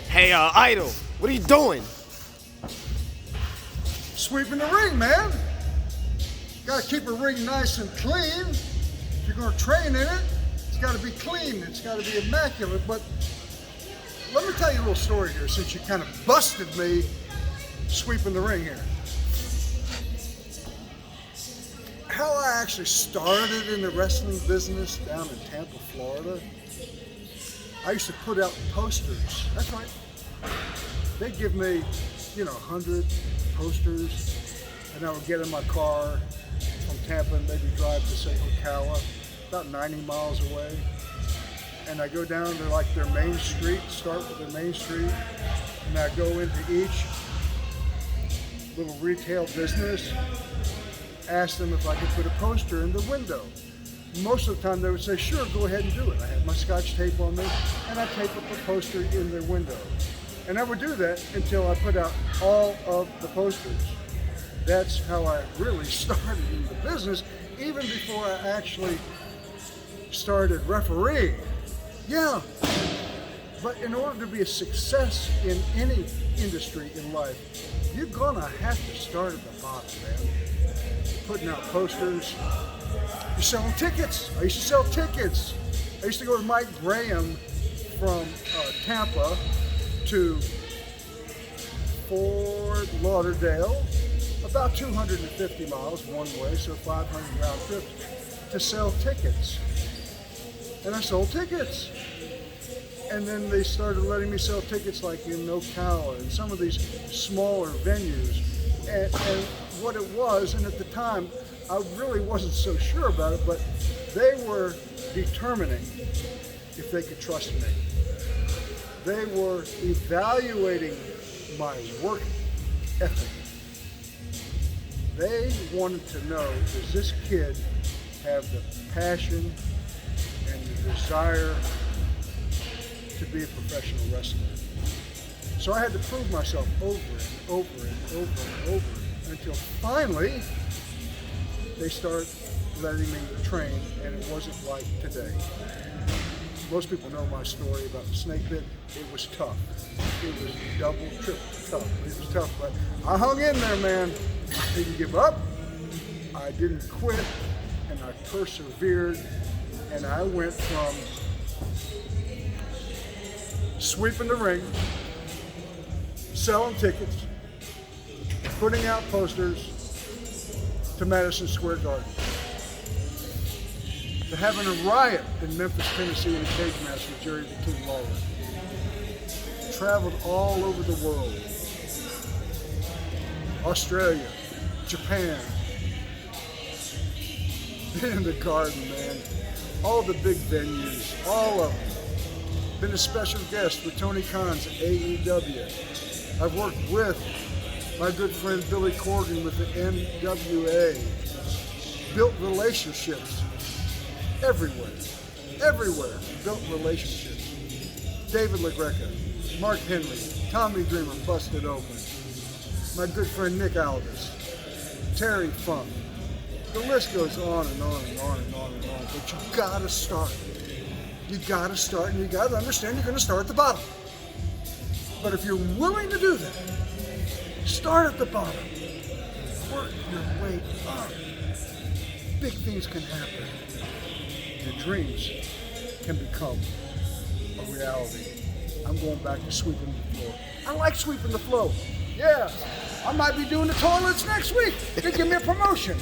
Hey, Idol, what are you doing? Sweeping the ring, man. Gotta keep a ring nice and clean. If you're gonna train in it, it's gotta be clean, it's gotta be immaculate. But let me tell you a little story here, since you kind of busted me sweeping the ring here. How I actually started in the wrestling business down in Tampa, Florida. I used to put out posters. That's right. They'd give me, 100 posters, and I would get in my car from Tampa and maybe drive to, say, Ocala, about 90 miles away. And I go down to like their main street, start with their main street, and I go into each little retail business, ask them if I could put a poster in the window. Most of the time they would say, sure, go ahead and do it. I had my Scotch tape on me, and I tape up a poster in their window. And I would do that until I put out all of the posters. That's how I really started in the business, even before I actually started refereeing. Yeah, but in order to be a success in any industry in life, you're gonna have to start at the bottom, man. Putting out posters, you're selling tickets. I used to sell tickets. I used to go with Mike Graham from Tampa to Fort Lauderdale, about 250 miles one way, so 500 round trips, to sell tickets. And I sold tickets. And then they started letting me sell tickets like in Ocala and some of these smaller venues. And what it was, and at the time, I really wasn't so sure about it, but they were determining if they could trust me. They were evaluating my work ethic. They wanted to know, does this kid have the passion and the desire to be a professional wrestler? So I had to prove myself over and over and over and over until finally they start letting me train, and it wasn't like today. Most people know my story about the snake bit. It was tough. It was double, triple tough. It was tough, but I hung in there, man. I didn't give up. I didn't quit, and I persevered, and I went from sweeping the ring, selling tickets, putting out posters, to Madison Square Garden, to having a riot in Memphis, Tennessee in a cage match with Jerry the King Lawler. Traveled all over the world. Australia, Japan. Been in the Garden, man. All the big venues, all of them. Been a special guest with Tony Khan's AEW. I've worked with my good friend Billy Corgan with the NWA. Built relationships everywhere. Built relationships. David LaGreca, Mark Henry, Tommy Dreamer, Busted Open. My good friend Nick Aldis, Terry Funk. The list goes on and on and on and on and on. But you gotta start. You gotta start, and you gotta understand you're gonna start at the bottom. But if you're willing to do that, start at the bottom. Work your way up. Big things can happen. Your dreams can become a reality. I'm going back to sweeping the floor. I like sweeping the floor. Yeah, I might be doing the toilets next week. They give me a promotion.